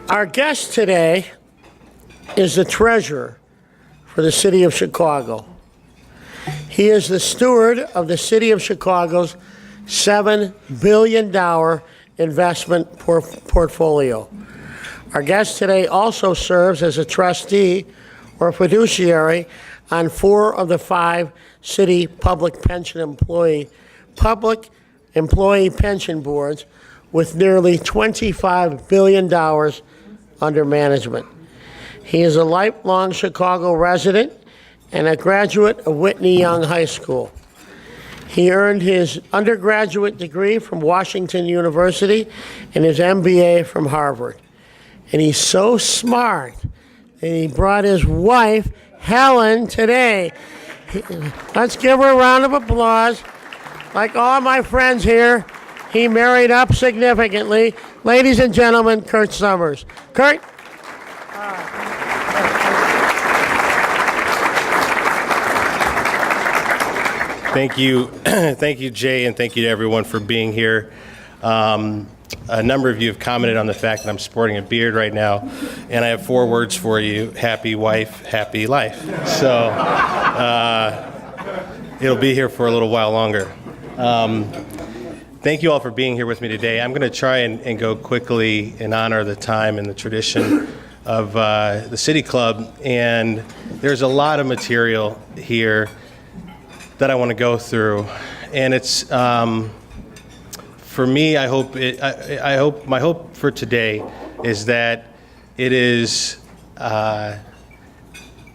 Our guest today is the treasurer for the city of Chicago. He is the steward of the city of Chicago's $7 billion investment portfolio. Our guest today also serves as a trustee or fiduciary on 4 of the 5 city public employee pension boards with nearly $25 billion under management. He is a lifelong Chicago resident and a graduate of Whitney Young High School. He earned his undergraduate degree from Washington University and his MBA from Harvard. And he's so smart that he brought his wife, Helen, today. Let's give her a round of applause. Like all my friends here, he married up significantly. Ladies and gentlemen, Kurt Summers. Kurt? Thank you. Thank you, Jay, and thank you to everyone for being here. A number of you have commented on the fact that I'm sporting a beard right now, and I have 4 words for you: happy wife, happy life. So it'll be here for a little while longer. Thank you all for being here with me today. I'm going to try and go quickly in honor of the time and the tradition of the City Club, and there's a lot of material here that I want to go through, and it's for me. I hope my hope for today is that it is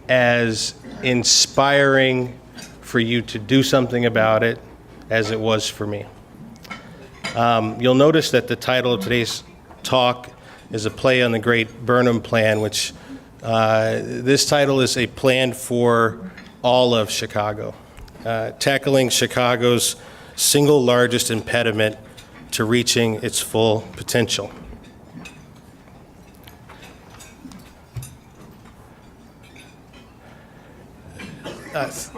as inspiring for you to do something about it as it was for me. You'll notice that the title of today's talk is a play on the great Burnham Plan, which this title is a plan for all of Chicago, tackling Chicago's single largest impediment to reaching its full potential.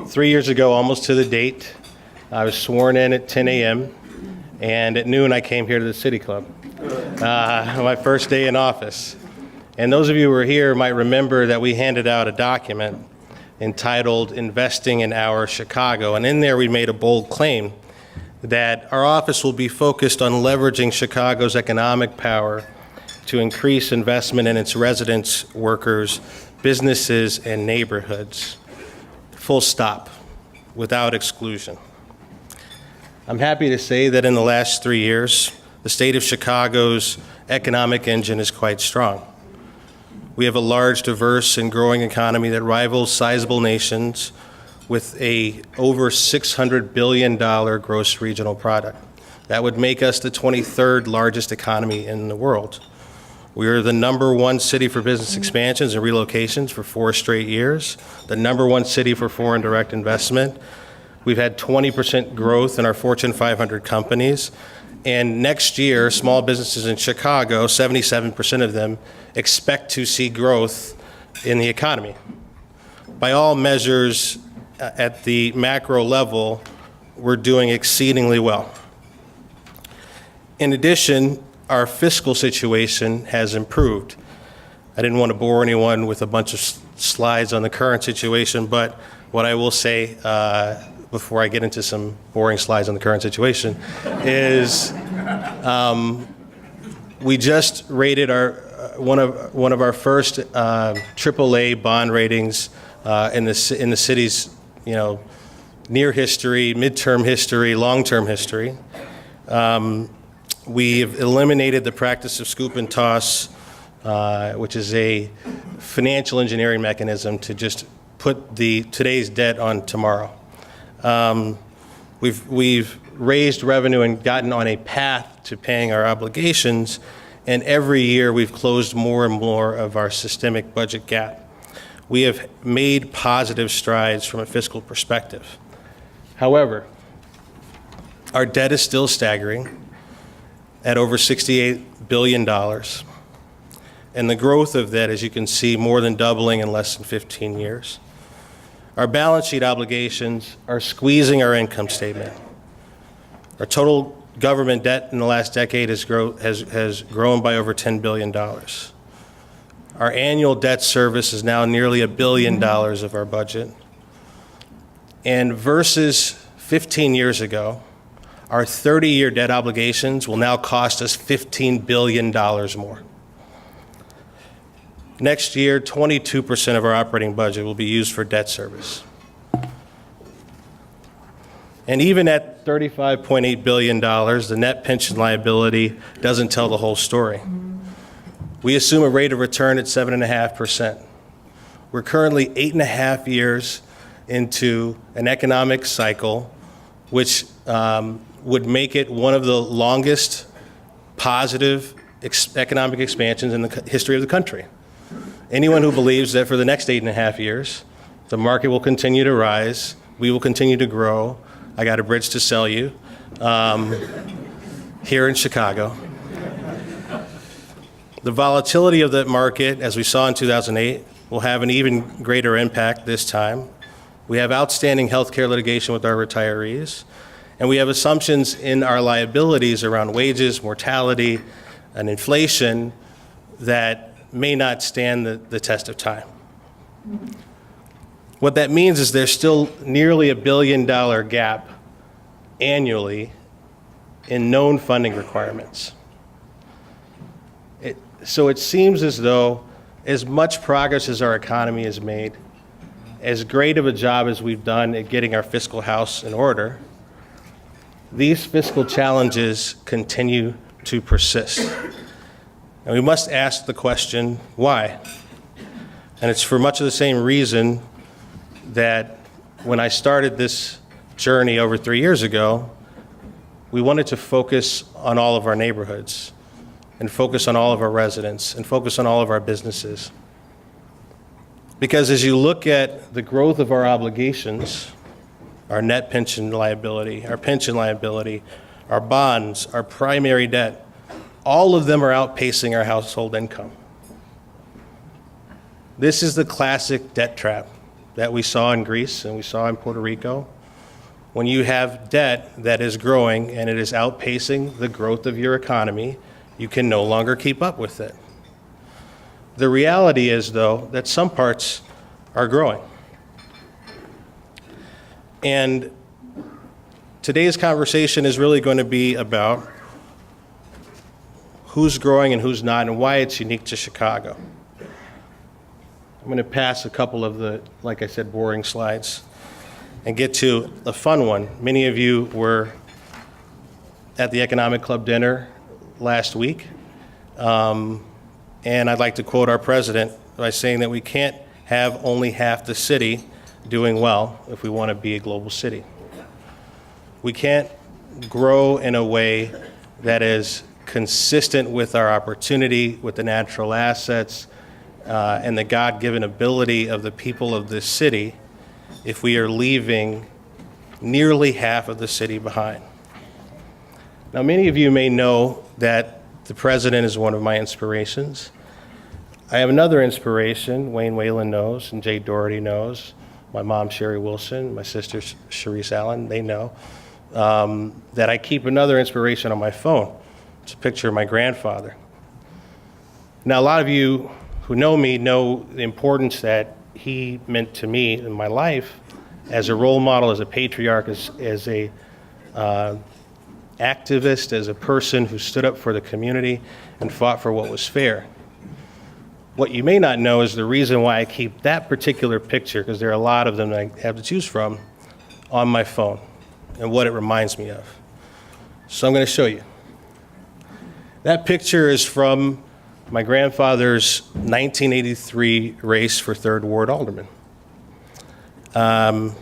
Three years ago, almost to the date, I was sworn in at 10 a.m., and at noon I came here to the City Club, my first day in office. And those of you who were here might remember that we handed out a document entitled Investing in Our Chicago, and in there we made a bold claim that our office will be focused on leveraging Chicago's economic power to increase investment in its residents, workers, businesses, and neighborhoods. Full stop, without exclusion. I'm happy to say that in the last 3 years, the state of Chicago's economic engine is quite strong. We have a large, diverse, and growing economy that rivals sizable nations with a over $600 billion gross regional product. That would make us the 23rd largest economy in the world. We are the #1 city for business expansions and relocations for 4 straight years, the #1 city for foreign direct investment. We've had 20% growth in our Fortune 500 companies. And next year, small businesses in Chicago, 77% of them, expect to see growth in the economy. By all measures, at the macro level, we're doing exceedingly well. In addition, our fiscal situation has improved. I didn't want to bore anyone with a bunch of slides on the current situation, but what I will say before I get into some boring slides on the current situation is we just rated one of our first AAA bond ratings in the city's near history, midterm history, long-term history. We've eliminated the practice of scoop and toss, which is a financial engineering mechanism to just put today's debt on tomorrow. We've raised revenue and gotten on a path to paying our obligations, and every year we've closed more and more of our systemic budget gap. We have made positive strides from a fiscal perspective. However, our debt is still staggering at over $68 billion, and the growth of that, as you can see, more than doubling in less than 15 years. Our balance sheet obligations are squeezing our income statement. Our total government debt in the last decade has grown by over $10 billion. Our annual debt service is now nearly $1 billion of our budget. And versus 15 years ago, our 30-year debt obligations will now cost us $15 billion more. Next year, 22% of our operating budget will be used for debt service. And even at $35.8 billion, the net pension liability doesn't tell the whole story. We assume a rate of return at 7.5%. We're currently 8.5 years into an economic cycle which would make it one of the longest positive economic expansions in the history of the country. Anyone who believes that for the next 8.5 years, the market will continue to rise, we will continue to grow, I got a bridge to sell you here in Chicago. The volatility of that market, as we saw in 2008, will have an even greater impact this time. We have outstanding healthcare litigation with our retirees, and we have assumptions in our liabilities around wages, mortality, and inflation that may not stand the test of time. What that means is there's still nearly $1 billion gap annually in known funding requirements. So it seems as though as much progress as our economy has made, as great of a job as we've done at getting our fiscal house in order, these fiscal challenges continue to persist. And we must ask the question, why? And it's for much of the same reason that when I started this journey over 3 years ago, we wanted to focus on all of our neighborhoods and focus on all of our residents and focus on all of our businesses. Because as you look at the growth of our obligations, our net pension liability, our pension liability, our bonds, our primary debt, all of them are outpacing our household income. This is the classic debt trap that we saw in Greece and we saw in Puerto Rico. When you have debt that is growing and it is outpacing the growth of your economy, you can no longer keep up with it. The reality is, though, that some parts are growing. And today's conversation is really going to be about who's growing and who's not and why it's unique to Chicago. I'm going to pass a couple of the, like I said, boring slides and get to a fun one. Many of you were at the Economic Club dinner last week. And I'd like to quote our president by saying that we can't have only half the city doing well if we want to be a global city. We can't grow in a way that is consistent with our opportunity, with the natural assets, and the God-given ability of the people of this city if we are leaving nearly half of the city behind. Now, many of you may know that the president is one of my inspirations. I have another inspiration, Wayne Whalen knows, and Jay Doherty knows. My mom, Sherry Wilson, my sister, Sharice Allen, they know that I keep another inspiration on my phone. It's a picture of my grandfather. Now, a lot of you who know me know the importance that he meant to me in my life as a role model, as a patriarch, as a activist, as a person who stood up for the community and fought for what was fair. What you may not know is the reason why I keep that particular picture, because there are a lot of them that I have to choose from, on my phone and what it reminds me of. So I'm going to show you. That picture is from my grandfather's 1983 race for 3rd Ward Alderman. And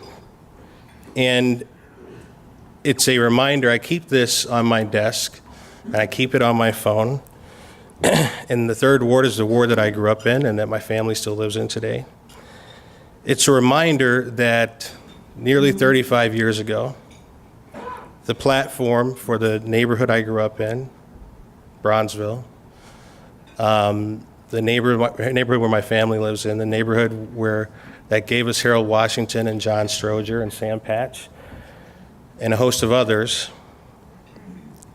it's a reminder. I keep this on my desk, and I keep it on my phone. And the 3rd Ward is the ward that I grew up in and that my family still lives in today. It's a reminder that nearly 35 years ago, the platform for the neighborhood I grew up in, Bronzeville, the neighborhood where my family lives in, the neighborhood that gave us Harold Washington and John Stroger and Sam Patch, and a host of others.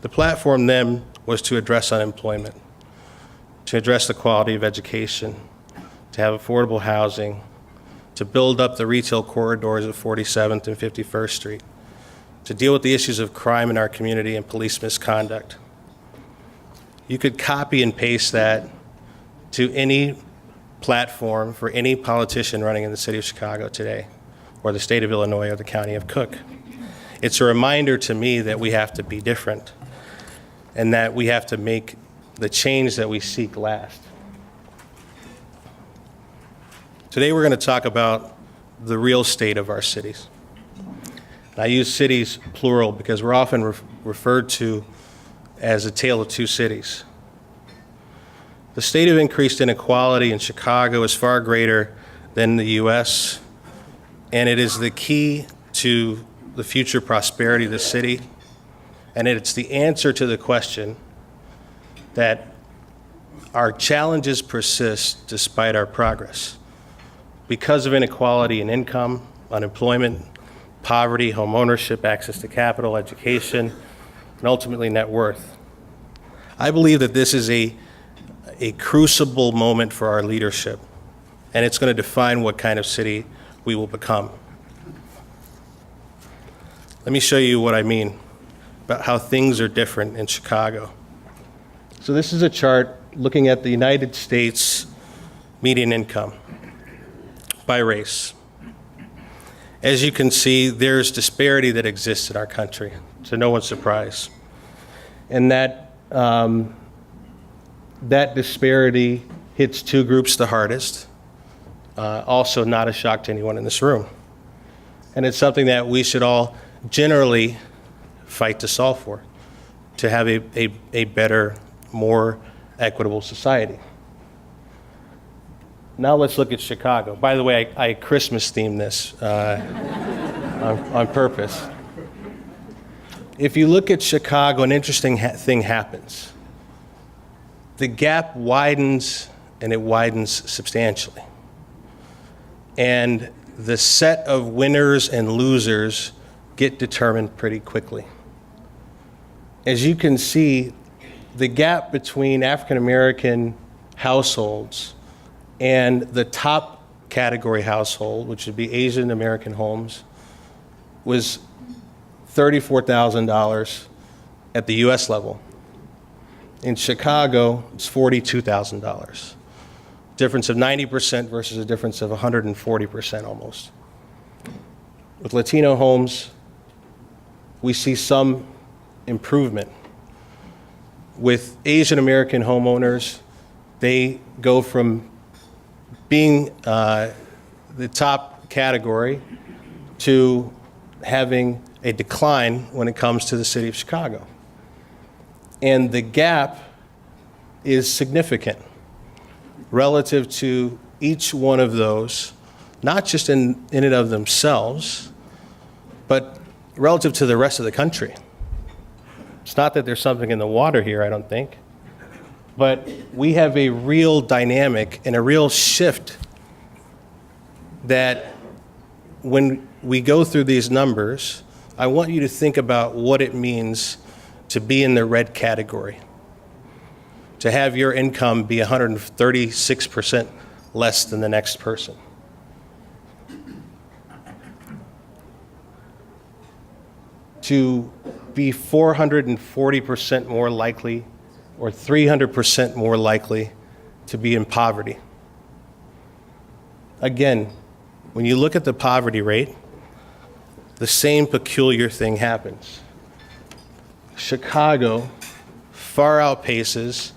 The platform then was to address unemployment, to address the quality of education, to have affordable housing, to build up the retail corridors of 47th and 51st Street, to deal with the issues of crime in our community and police misconduct. You could copy and paste that to any platform for any politician running in the city of Chicago today, or the state of Illinois, or the county of Cook. It's a reminder to me that we have to be different, and that we have to make the change that we seek last. Today we're going to talk about the real state of our cities. And I use cities plural because we're often referred to as a tale of two cities. The state of increased inequality in Chicago is far greater than the U.S., and it is the key to the future prosperity of the city, and it's the answer to the question that our challenges persist despite our progress because of inequality in income, unemployment, poverty, home ownership, access to capital, education, and ultimately net worth. I believe that this is a crucible moment for our leadership, and it's going to define what kind of city we will become. Let me show you what I mean about how things are different in Chicago. So this is a chart looking at the United States median income by race. As you can see, there's disparity that exists in our country, to no one's surprise. And that disparity hits two groups the hardest, also not a shock to anyone in this room. And it's something that we should all generally fight to solve for, to have a better, more equitable society. Now let's look at Chicago. By the way, I Christmas themed this on purpose. If you look at Chicago, an interesting thing happens. The gap widens, and it widens substantially. And the set of winners and losers get determined pretty quickly. As you can see, the gap between African American households and the top category household, which would be Asian American homes, was $34,000 at the US level. In Chicago, it's $42,000. Difference of 90% versus a difference of 140% almost. With Latino homes, we see some improvement. With Asian American homeowners, they go from being the top category to having a decline when it comes to the city of Chicago. And the gap is significant relative to each one of those, not just in and of themselves, but relative to the rest of the country. It's not that there's something in the water here, I don't think, but we have a real dynamic and a real shift that when we go through these numbers, I want you to think about what it means to be in the red category, to have your income be 136% less than the next person. To be 440% more likely or 300% more likely to be in poverty. Again, when you look at the poverty rate, the same peculiar thing happens. Chicago far outpaces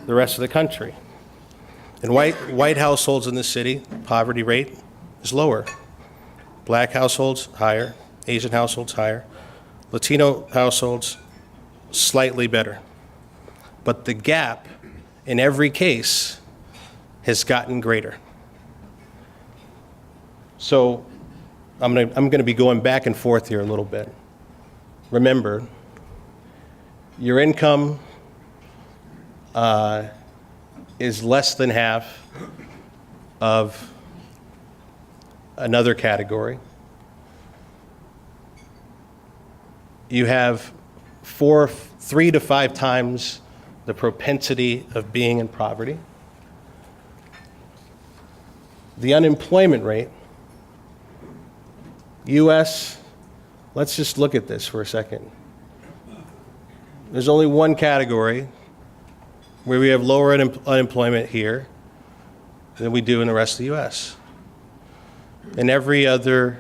the rest of the country. In white households in the city, poverty rate is lower. Black households, higher. Asian households, higher. Latino households, slightly better. But the gap, in every case, has gotten greater. So I'm going to be going back and forth here a little bit. Remember, your income is less than half of another category. You have 3 to 5 times the propensity of being in poverty. The unemployment rate, U.S., let's just look at this for a second. There's only one category where we have lower unemployment here than we do in the rest of the U.S. In every other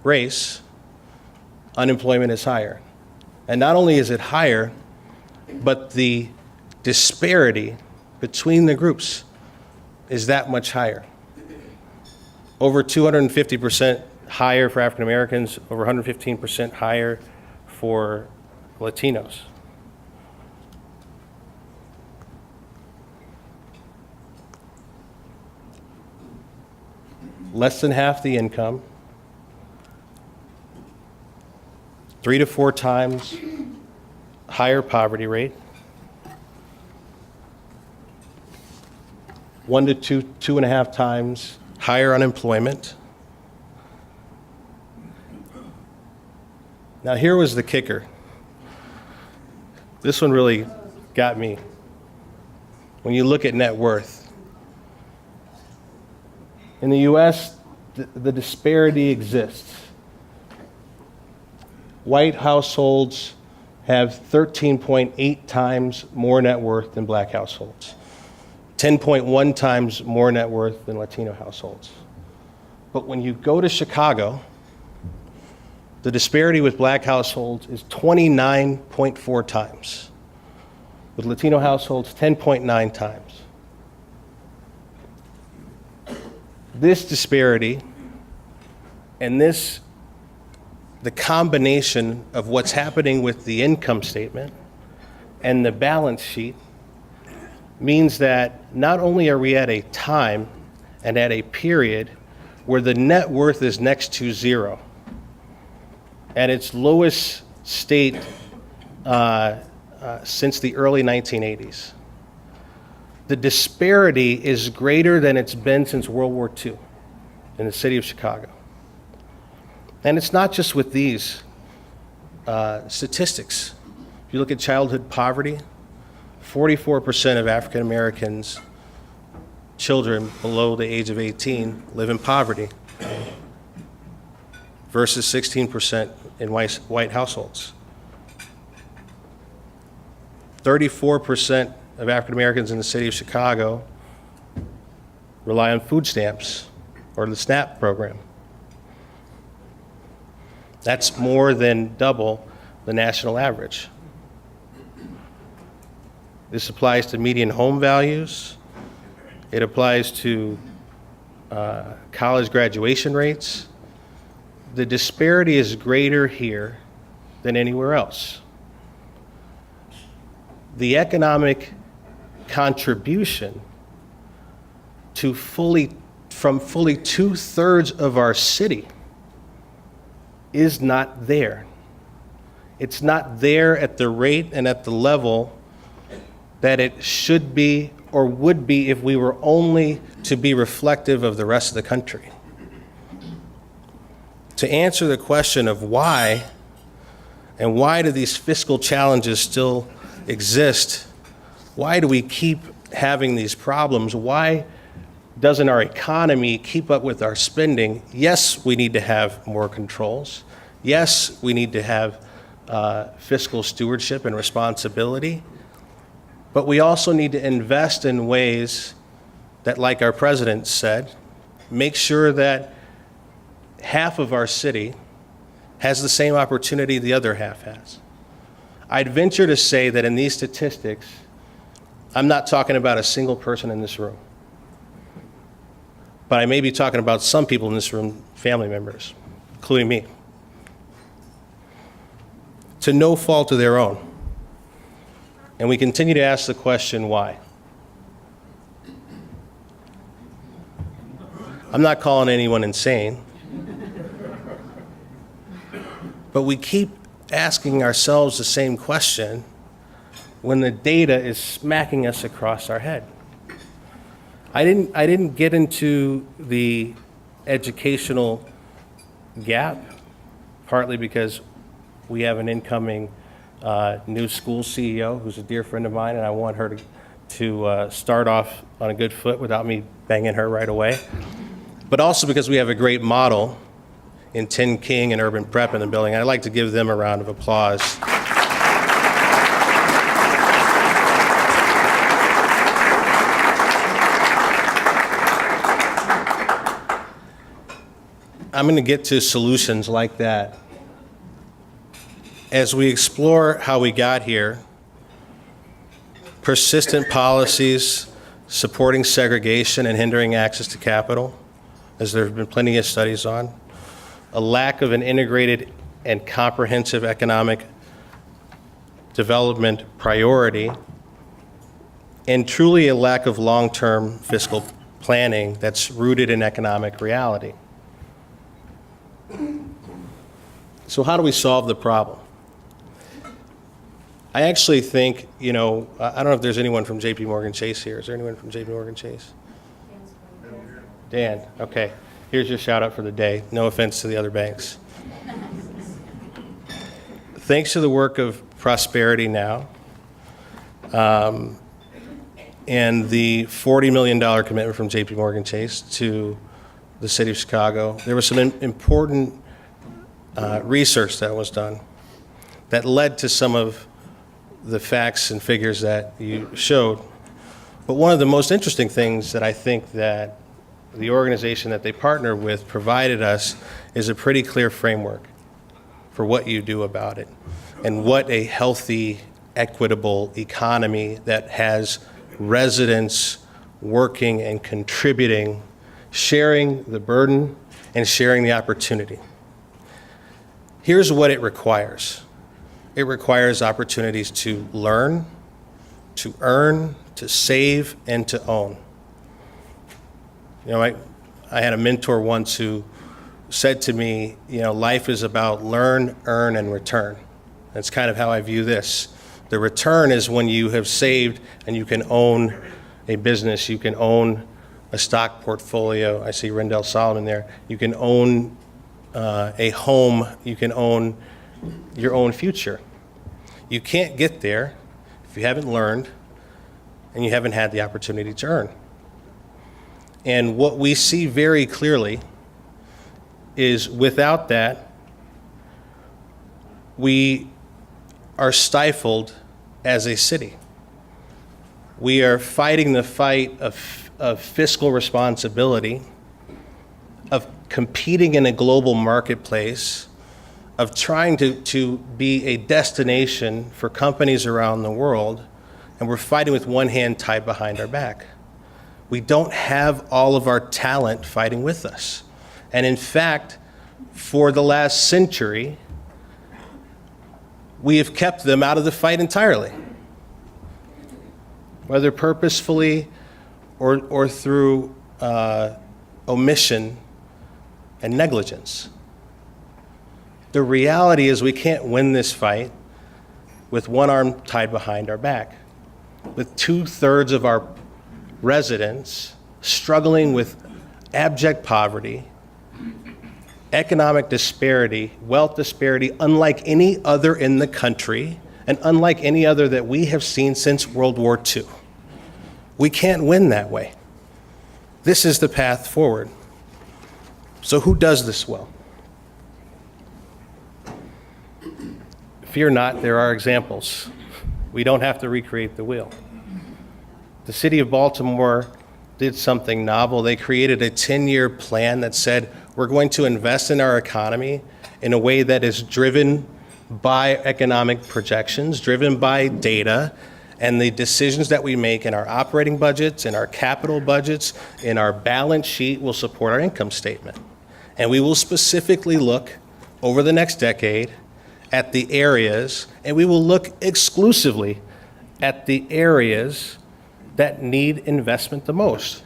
race, unemployment is higher. And not only is it higher, but the disparity between the groups is that much higher. Over 250% higher for African Americans, over 115% higher for Latinos. Less than half the income, 3 to 4 times higher poverty rate, 1 to 2.5 times higher unemployment. Now here was the kicker. This one really got me. When you look at net worth, in the US, the disparity exists. White households have 13.8 times more net worth than black households, 10.1 times more net worth than Latino households. But when you go to Chicago, the disparity with black households is 29.4 times. With Latino households, 10.9 times. This disparity and the combination of what's happening with the income statement and the balance sheet means that not only are we at a time and at a period where the net worth is next to zero, at its lowest state since the early 1980s. The disparity is greater than it's been since World War II in the city of Chicago. And it's not just with these statistics. If you look at childhood poverty, 44% of African Americans, children below the age of 18, live in poverty, versus 16% in white households. 34% of African Americans in the city of Chicago rely on food stamps or the SNAP program. That's more than double the national average. This applies to median home values. It applies to college graduation rates. The disparity is greater here than anywhere else. The economic contribution from fully 2/3 of our city is not there. It's not there at the rate and at the level that it should be or would be if we were only to be reflective of the rest of the country. To answer the question of why, and why do these fiscal challenges still exist? Why do we keep having these problems? Why doesn't our economy keep up with our spending? Yes, we need to have more controls. Yes, we need to have fiscal stewardship and responsibility. But we also need to invest in ways that, like our president said, make sure that half of our city has the same opportunity the other half has. I'd venture to say that in these statistics, I'm not talking about a single person in this room, but I may be talking about some people in this room, family members, including me, to no fault of their own. And we continue to ask the question, why? I'm not calling anyone insane, but we keep asking ourselves the same question when the data is smacking us across our head. I didn't get into the educational gap, partly because we have an incoming new school CEO who's a dear friend of mine, and I want her to start off on a good foot without me banging her right away, but also because we have a great model in Tin King and Urban Prep in the building. I'd like to give them a round of applause. I'm going to get to solutions like that. As we explore how we got here, persistent policies supporting segregation and hindering access to capital, as there have been plenty of studies on, a lack of an integrated and comprehensive economic development priority, and truly a lack of long-term fiscal planning that's rooted in economic reality. So how do we solve the problem? I actually think, I don't know if there's anyone from JP Morgan Chase here. Is there anyone from JP Morgan Chase? Dan, okay. Here's your shout out for the day. No offense to the other banks. Thanks to the work of Prosperity Now and the $40 million commitment from JP Morgan Chase to the city of Chicago, there was some important research that was done that led to some of the facts and figures that you showed. But one of the most interesting things that I think that the organization that they partner with provided us is a pretty clear framework for what you do about it and what a healthy, equitable economy that has residents working and contributing, sharing the burden and sharing the opportunity. Here's what it requires. It requires opportunities to learn, to earn, to save, and to own. I had a mentor once who said to me, life is about learn, earn, and return. That's kind of how I view this. The return is when you have saved and you can own a business, you can own a stock portfolio. I see Rendell Solomon there. You can own a home, you can own your own future. You can't get there if you haven't learned and you haven't had the opportunity to earn. And what we see very clearly is without that, we are stifled as a city. We are fighting the fight of fiscal responsibility, of competing in a global marketplace, of trying to be a destination for companies around the world, and we're fighting with one hand tied behind our back. We don't have all of our talent fighting with us. And in fact, for the last century, we have kept them out of the fight entirely, whether purposefully or through omission and negligence. The reality is we can't win this fight with one arm tied behind our back, with 2/3 of our residents struggling with abject poverty, economic disparity, wealth disparity, unlike any other in the country, and unlike any other that we have seen since World War II. We can't win that way. This is the path forward. So who does this well? Fear not, there are examples. We don't have to recreate the wheel. The city of Baltimore did something novel. They created a 10-year plan that said, we're going to invest in our economy in a way that is driven by economic projections, driven by data, and the decisions that we make in our operating budgets, in our capital budgets, in our balance sheet will support our income statement. And we will specifically look over the next decade at the areas, and we will look exclusively at the areas that need investment the most.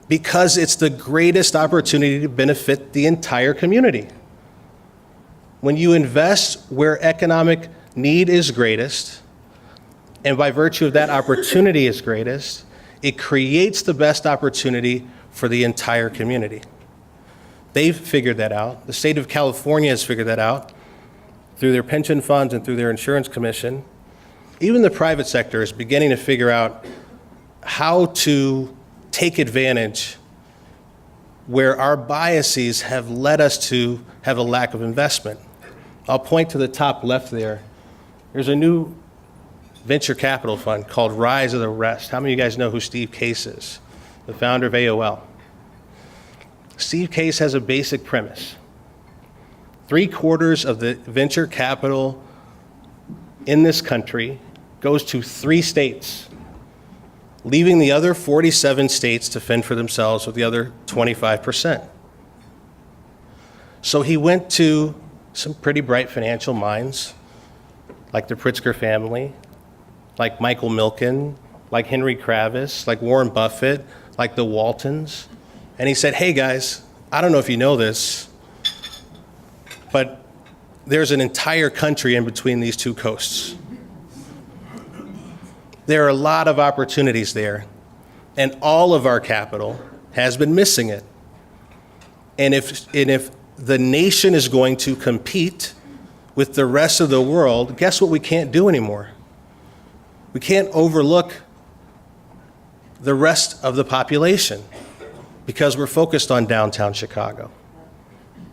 Because it's the greatest opportunity to benefit the entire community. When you invest where economic need is greatest, and by virtue of that opportunity is greatest, it creates the best opportunity for the entire community. They've figured that out. The state of California has figured that out through their pension funds and through their insurance commission. even the private sector is beginning to figure out how to take advantage where our biases have led us to have a lack of investment. I'll point to the top left there. There's a new venture capital fund called Rise of the Rest. How many of you guys know who Steve Case is? The founder of AOL. Steve Case has a basic premise. 3/4 of the venture capital in this country goes to 3 states, leaving the other 47 states to fend for themselves with the other 25%. So he went to some pretty bright financial minds, like the Pritzker family, like Michael Milken, like Henry Kravis, like Warren Buffett, like the Waltons, and he said, hey guys, I don't know if you know this, but there's an entire country in between these 2 coasts. There are a lot of opportunities there, and all of our capital has been missing it. And if the nation is going to compete with the rest of the world, guess what we can't do anymore? We can't overlook the rest of the population because we're focused on downtown Chicago,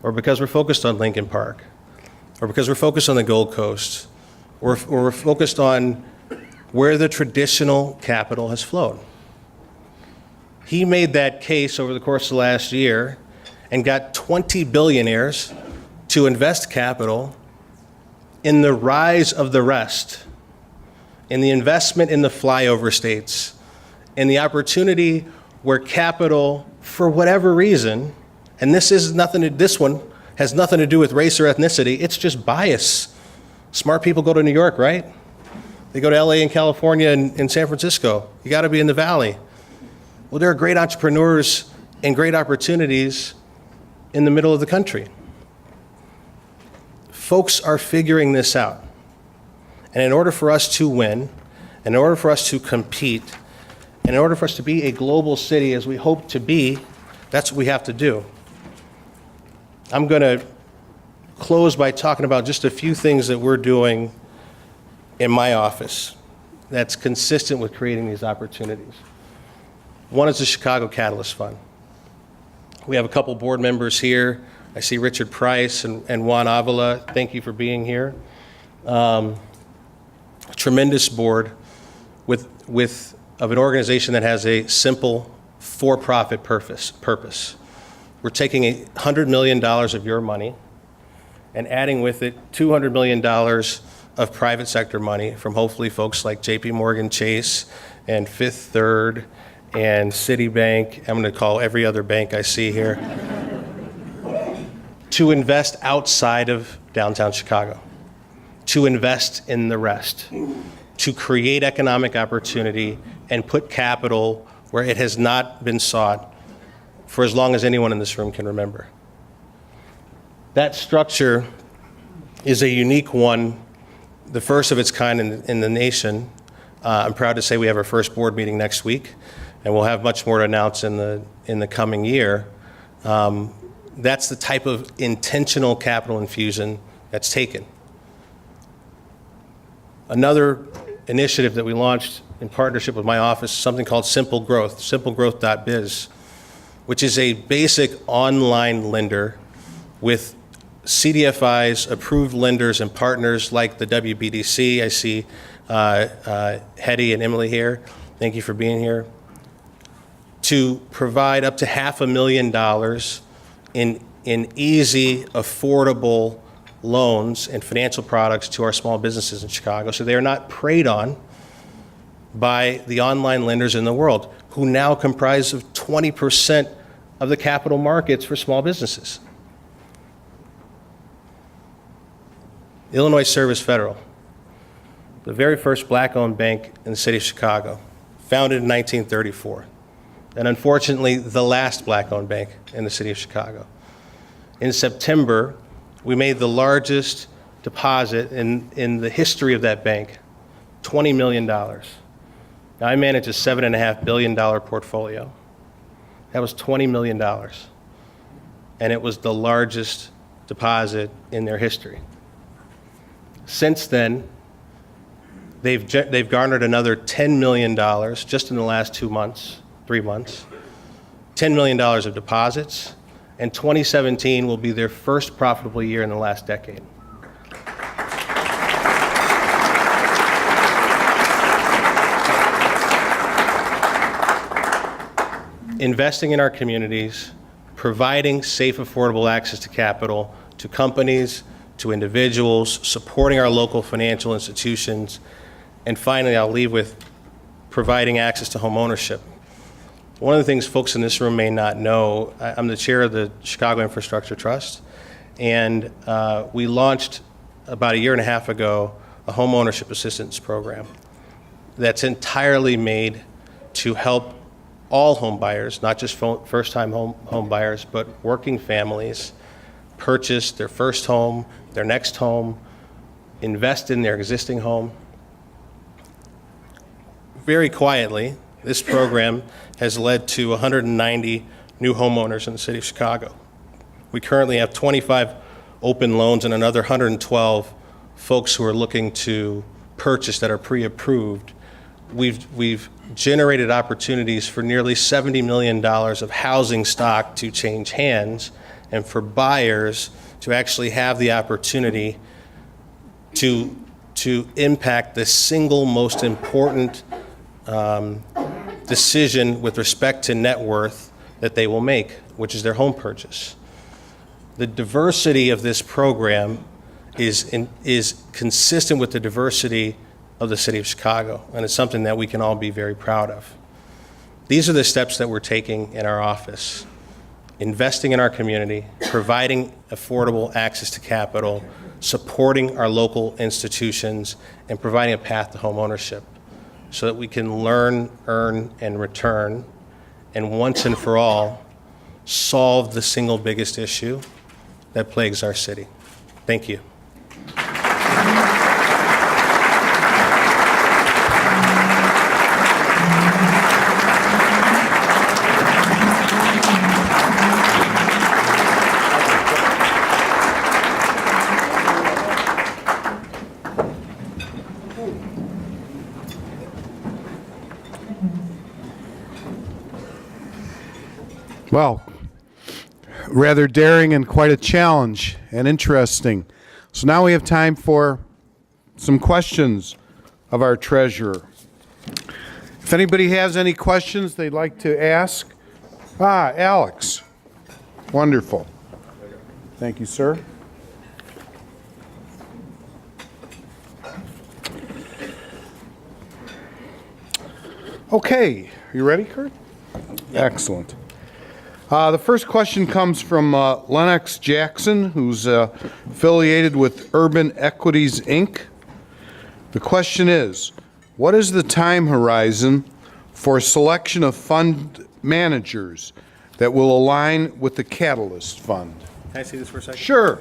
or because we're focused on Lincoln Park, or because we're focused on the Gold Coast, or we're focused on where the traditional capital has flowed. He made that case over the course of the last year and got 20 billionaires to invest capital in the rise of the rest, in the investment in the flyover states, in the opportunity where capital, for whatever reason, and this one has nothing to do with race or ethnicity, it's just bias. Smart people go to New York, right? They go to LA and California and San Francisco. You got to be in the Valley. Well, there are great entrepreneurs and great opportunities in the middle of the country. Folks are figuring this out. And in order for us to win, in order for us to compete, and in order for us to be a global city as we hope to be, that's what we have to do. I'm going to close by talking about just a few things that we're doing in my office that's consistent with creating these opportunities. One is the Chicago Catalyst Fund. We have a couple board members here. I see Richard Price and Juan Avila. Thank you for being here. A tremendous board of an organization that has a simple for-profit purpose. We're taking $100 million of your money and adding with it $200 million of private sector money from hopefully folks like JP Morgan Chase and Fifth Third and Citibank. I'm going to call every other bank I see here to invest outside of downtown Chicago, to invest in the rest, to create economic opportunity and put capital where it has not been sought for as long as anyone in this room can remember. That structure is a unique one, the first of its kind in the nation. I'm proud to say we have our first board meeting next week, and we'll have much more to announce in the coming year. That's the type of intentional capital infusion that's taken. Another initiative that we launched in partnership with my office is something called Simple Growth, simplegrowth.biz, which is a basic online lender with CDFI's approved lenders and partners like the WBDC. I see Hetty and Emily here. Thank you for being here. To provide up to $500,000 in easy, affordable loans and financial products to our small businesses in Chicago, so they are not preyed on by the online lenders in the world, who now comprise of 20% of the capital markets for small businesses. Illinois Service Federal, the very first black-owned bank in the city of Chicago, founded in 1934, and unfortunately the last black-owned bank in the city of Chicago. In September, we made the largest deposit in the history of that bank, $20 million. Now, I manage a $7.5 billion portfolio. That was $20 million, and it was the largest deposit in their history. Since then, They've garnered another $10 million just in the last 3 months, $10 million of deposits, and 2017 will be their first profitable year in the last decade. Investing in our communities, providing safe, affordable access to capital, to companies, to individuals, supporting our local financial institutions, and finally, I'll leave with providing access to home ownership. One of the things folks in this room may not know, I'm the chair of the Chicago Infrastructure Trust, and we launched about 1.5 years ago a home ownership assistance program that's entirely made to help all home buyers, not just first-time home buyers, but working families purchase their first home, their next home, invest in their existing home. Very quietly, this program has led to 190 new homeowners in the city of Chicago. We currently have 25 open loans and another 112 folks who are looking to purchase that are pre-approved. We've generated opportunities for nearly $70 million of housing stock to change hands, and for buyers to actually have the opportunity to impact the single most important decision with respect to net worth that they will make, which is their home purchase. The diversity of this program is consistent with the diversity of the city of Chicago, and it's something that we can all be very proud of. These are the steps that we're taking in our office: investing in our community, providing affordable access to capital, supporting our local institutions, and providing a path to home ownership so that we can learn, earn, and return, and once and for all, solve the single biggest issue that plagues our city. Thank you. Well, rather daring and quite a challenge and interesting. So now we have time for some questions of our treasurer. If anybody has any questions they'd like to ask. Alex. Wonderful. Thank you, sir. Okay, you ready, Kurt? Excellent. The first question comes from Lennox Jackson, who's affiliated with Urban Equities, Inc. The question is, what is the time horizon for selection of fund managers that will align with the Catalyst Fund? Can I see this for a second? Sure.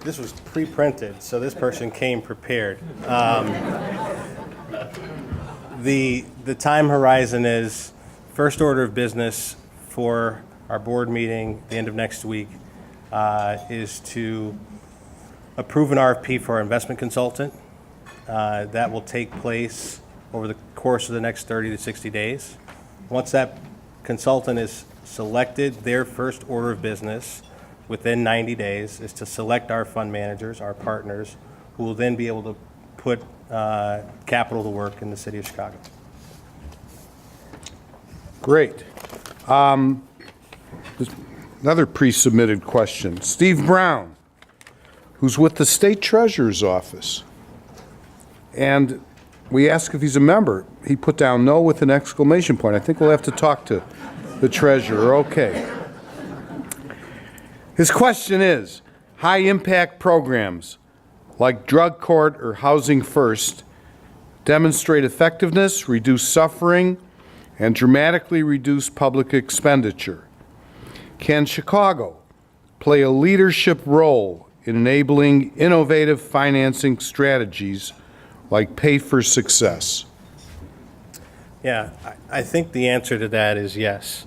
This was pre-printed, so this person came prepared. The time horizon is first order of business for our board meeting the end of next week is to approve an RFP for our investment consultant. That will take place over the course of the next 30 to 60 days. Once that consultant is selected, their first order of business within 90 days is to select our fund managers, our partners, who will then be able to put capital to work in the city of Chicago. Great. Another pre-submitted question. Steve Brown, who's with the State Treasurer's Office. And we asked if he's a member. He put down no with an exclamation point. I think we'll have to talk to the treasurer. Okay. His question is, high-impact programs like drug court or housing first demonstrate effectiveness, reduce suffering, and dramatically reduce public expenditure. Can Chicago play a leadership role in enabling innovative financing strategies like Pay for Success? Yeah, I think the answer to that is yes.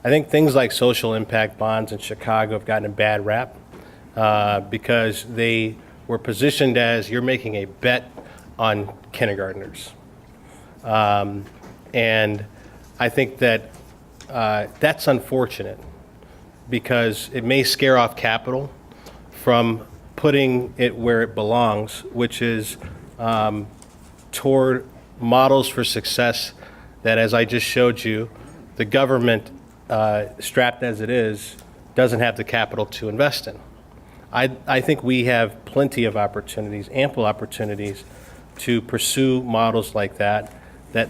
I think things like social impact bonds in Chicago have gotten a bad rap because they were positioned as you're making a bet on kindergartners. And I think that that's unfortunate because it may scare off capital from putting it where it belongs, which is toward models for success that, as I just showed you, the government, strapped as it is, doesn't have the capital to invest in. I think we have plenty of opportunities, ample opportunities, to pursue models like that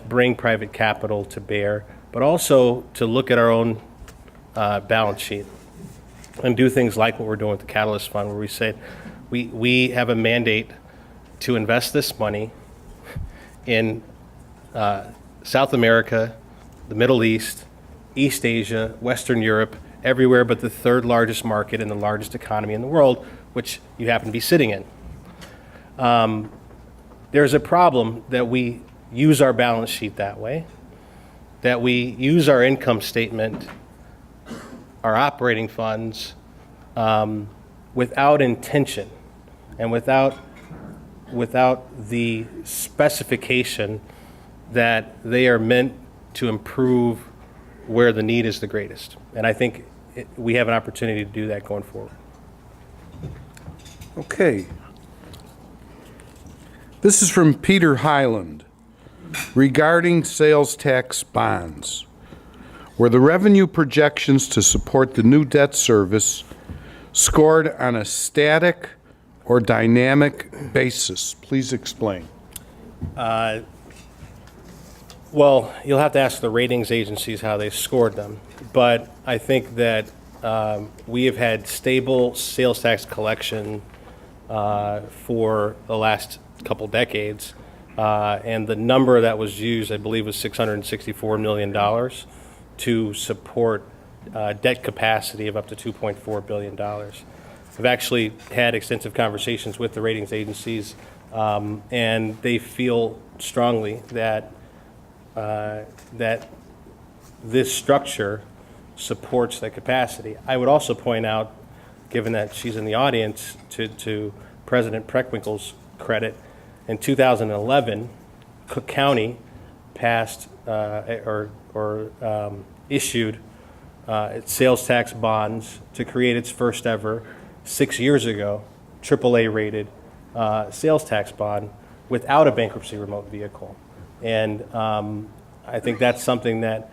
bring private capital to bear, but also to look at our own balance sheet and do things like what we're doing with the Catalyst Fund, where we say we have a mandate to invest this money in South America, the Middle East, East Asia, Western Europe, everywhere but the third largest market and the largest economy in the world, which you happen to be sitting in. There's a problem that we use our balance sheet that way, that we use our income statement, our operating funds, without intention and without the specification that they are meant to improve where the need is the greatest. And I think we have an opportunity to do that going forward. Okay. This is from Peter Highland regarding sales tax bonds, where the revenue projections to support the new debt service scored on a static or dynamic basis. Please explain. Well, you'll have to ask the ratings agencies how they scored them. But I think that we have had stable sales tax collection for the last couple decades. And the number that was used, I believe, was $664 million to support debt capacity of up to $2.4 billion. I've actually had extensive conversations with the ratings agencies, and they feel strongly that that this structure supports that capacity. I would also point out, given that she's in the audience, to President Preckwinkle's credit, in 2011, Cook County passed issued its sales tax bonds to create its first ever, 6 years ago, AAA rated sales tax bond without a bankruptcy remote vehicle. And I think that's something that,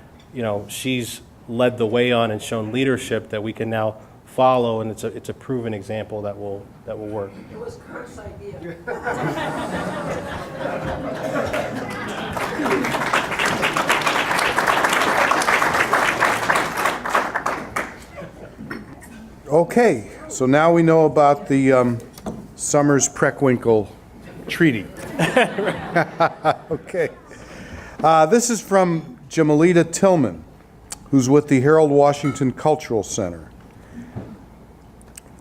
she's led the way on and shown leadership that we can now follow, and it's a proven example that will work. It was Kurt's idea. Okay, so now we know about the Summers-Preckwinkle Treaty. Okay. This is from Jamalita Tillman, who's with the Harold Washington Cultural Center.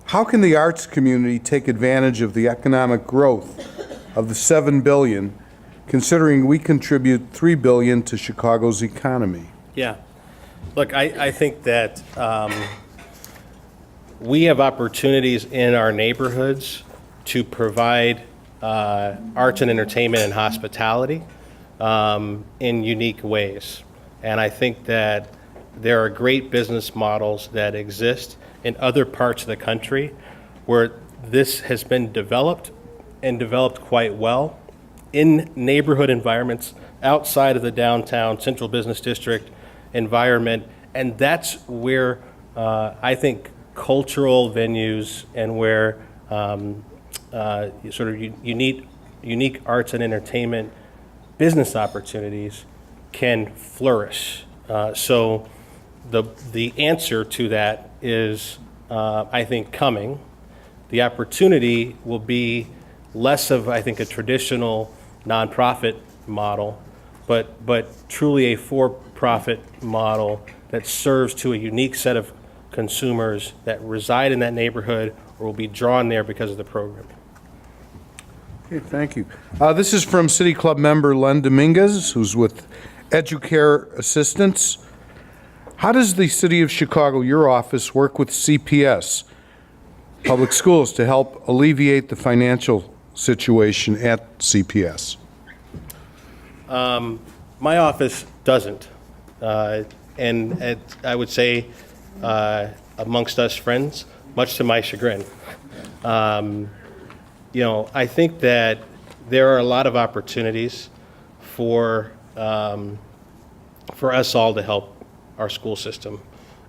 How can the arts community take advantage of the economic growth of the $7 billion, considering we contribute $3 billion to Chicago's economy? Yeah. Look, I think that we have opportunities in our neighborhoods to provide arts and entertainment and hospitality in unique ways. And I think that there are great business models that exist in other parts of the country where this has been developed and developed quite well in neighborhood environments outside of the downtown central business district environment. And that's where I think cultural venues and where sort of unique arts and entertainment business opportunities can flourish. So the answer to that is, I think, coming. The opportunity will be less of, I think, a traditional nonprofit model, but truly a for-profit model that serves to a unique set of consumers that reside in that neighborhood or will be drawn there because of the program. Okay, thank you. This is from City Club member Len Dominguez, who's with Educare Assistance. How does the City of Chicago, your office, work with CPS, public schools, to help alleviate the financial situation at CPS? My office doesn't. And I would say, amongst us friends, much to my chagrin. I think that there are a lot of opportunities for us all to help our school system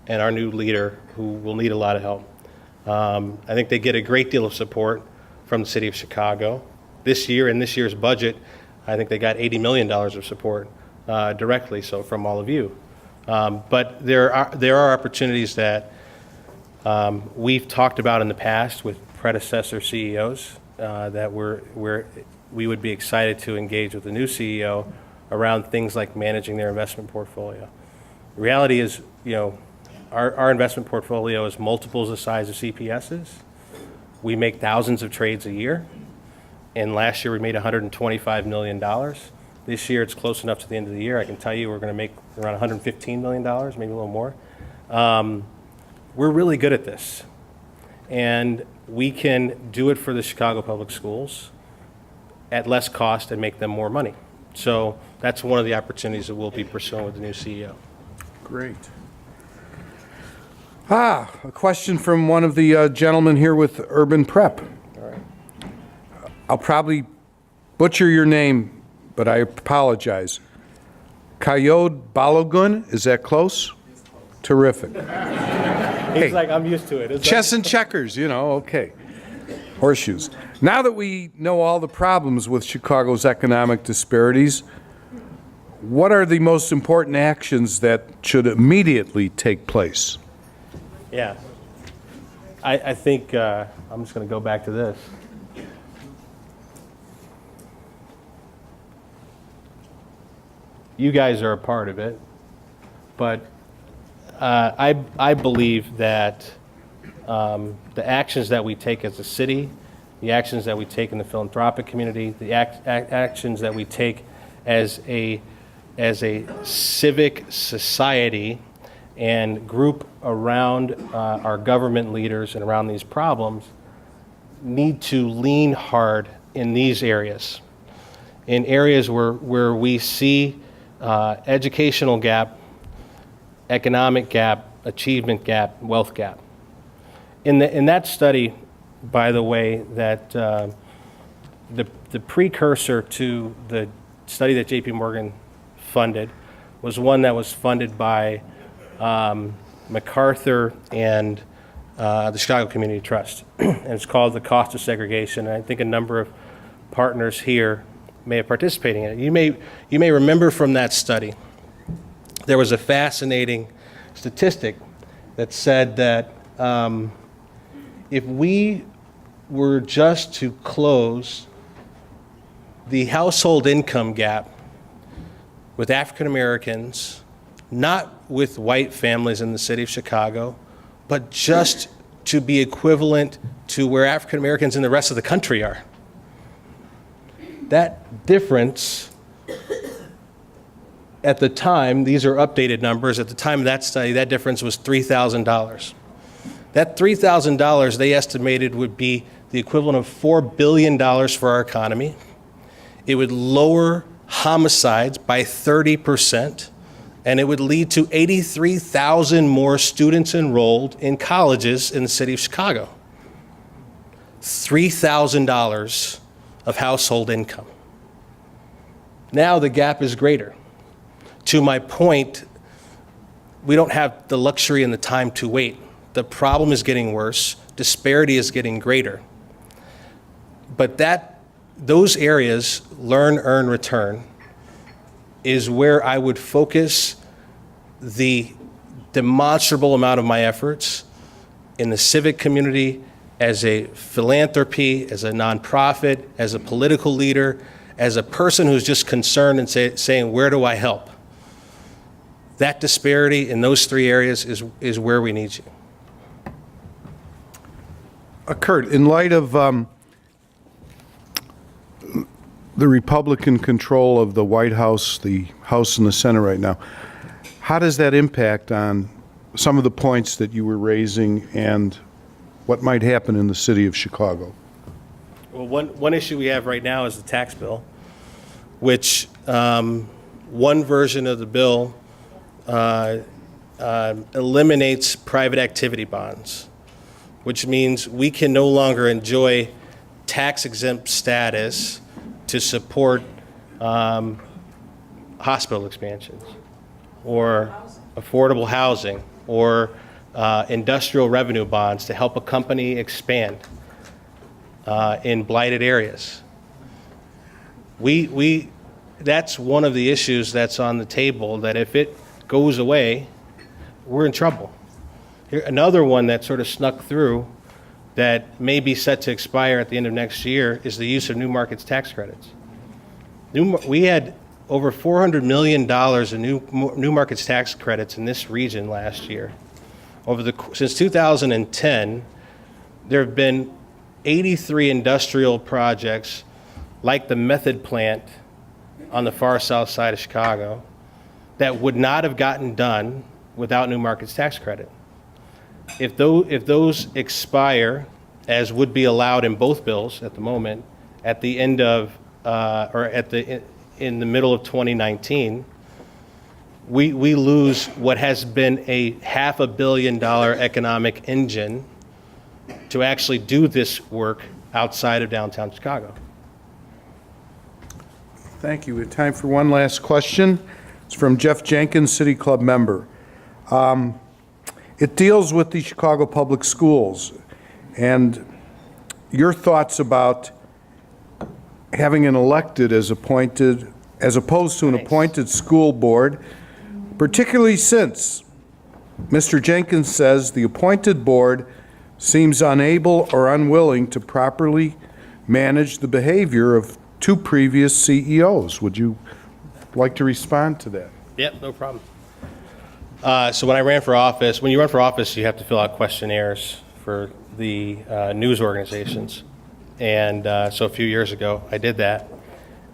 and our new leader, who will need a lot of help. I think they get a great deal of support from the city of Chicago. This year, in this year's budget, I think they got $80 million of support directly, so from all of you. But there are opportunities that we've talked about in the past with predecessor CEOs that we would be excited to engage with the new CEO around things like managing their investment portfolio. The reality is, our investment portfolio is multiples the size of CPS's. We make thousands of trades a year, and last year we made $125 million. This year it's close enough to the end of the year. I can tell you we're going to make around $115 million, maybe a little more. We're really good at this, and we can do it for the Chicago Public Schools at less cost and make them more money. So that's one of the opportunities that we'll be pursuing with the new CEO. Great. A question from one of the gentlemen here with Urban Prep. All right. I'll probably butcher your name, but I apologize. Kayode Balogun, is that close? Terrific. He's like, I'm used to it. It's Chess and checkers, okay. Horseshoes. Now that we know all the problems with Chicago's economic disparities, what are the most important actions that should immediately take place? Yeah. I think I'm just going to go back to this. You guys are a part of it, but I believe that the actions that we take as a city, the actions that we take in the philanthropic community, the actions that we take as a civic society and group around our government leaders and around these problems need to lean hard in these areas. In areas where we see educational gap, economic gap, achievement gap, wealth gap. In that study, by the way, that the precursor to the study that J.P. Morgan funded was one that was funded by MacArthur and the Chicago Community Trust. And it's called The Cost of Segregation. And I think a number of partners here may have participated in it. You may remember from that study, there was a fascinating statistic that said that if we were just to close the household income gap with African Americans, not with white families in the city of Chicago, but just to be equivalent to where African Americans in the rest of the country are. That difference, at the time, these are updated numbers, at the time of that study, that difference was $3,000. That $3,000 they estimated would be the equivalent of $4 billion for our economy. It would lower homicides by 30%, and it would lead to 83,000 more students enrolled in colleges in the city of Chicago. $3,000 of household income. Now the gap is greater. To my point, we don't have the luxury and the time to wait. The problem is getting worse. Disparity is getting greater. But those areas, learn, earn, return, is where I would focus the demonstrable amount of my efforts in the civic community, as a philanthropy, as a nonprofit, as a political leader, as a person who's just concerned and saying, where do I help? That disparity in those three areas is where we need you. Kurt, in light of the Republican control of the White House, the House and the Senate right now, how does that impact on some of the points that you were raising and what might happen in the city of Chicago? Well, one issue we have right now is the tax bill, which one version of the bill eliminates private activity bonds, which means we can no longer enjoy tax-exempt status to support hospital expansions or affordable housing or industrial revenue bonds to help a company expand in blighted areas. That's one of the issues that's on the table, that if it goes away, we're in trouble. Here, another one that sort of snuck through that may be set to expire at the end of next year is the use of new markets tax credits. We had over $400 million in new markets tax credits in this region last year. Since 2010, there have been 83 industrial projects like the method plant on the far south side of Chicago that would not have gotten done without new markets tax credit. If those expire, as would be allowed in both bills at the moment, at the end of in the middle of 2019, we lose what has been a $500 million economic engine to actually do this work outside of downtown Chicago. Thank you. We have time for one last question. It's from Jeff Jenkins, City Club member. It deals with the Chicago Public Schools and your thoughts about having an elected as opposed to an appointed school board, particularly since Mr. Jenkins says the appointed board seems unable or unwilling to properly manage the behavior of two previous CEOs. Would you like to respond to that? Yep, no problem. So when you run for office, you have to fill out questionnaires for the news organizations. And so a few years ago, I did that.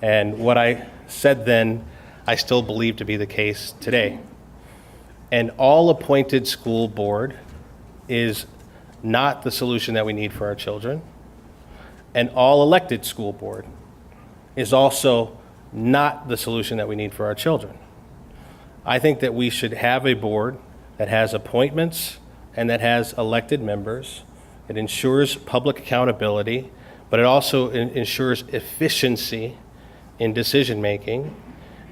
And what I said then, I still believe to be the case today. An all-appointed school board is not the solution that we need for our children. An all-elected school board is also not the solution that we need for our children. I think that we should have a board that has appointments and that has elected members. It ensures public accountability, but it also ensures efficiency in decision-making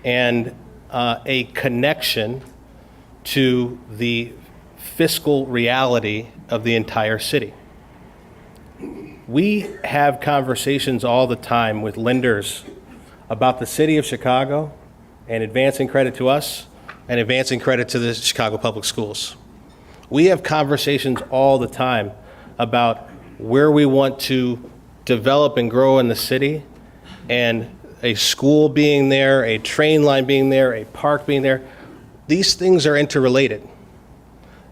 and a connection to the fiscal reality of the entire city. We have conversations all the time with lenders about the city of Chicago and advancing credit to us and advancing credit to the Chicago Public Schools. We have conversations all the time about where we want to develop and grow in the city, and a school being there, a train line being there, a park being there. These things are interrelated,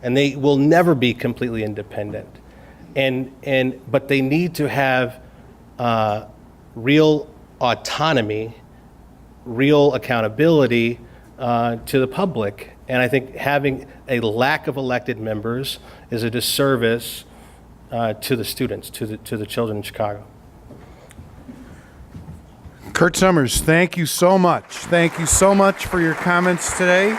and they will never be completely independent. But they need to have real autonomy, real accountability to the public. And I think having a lack of elected members is a disservice to the students, to the children in Chicago. Kurt Summers, thank you so much. Thank you so much for your comments today.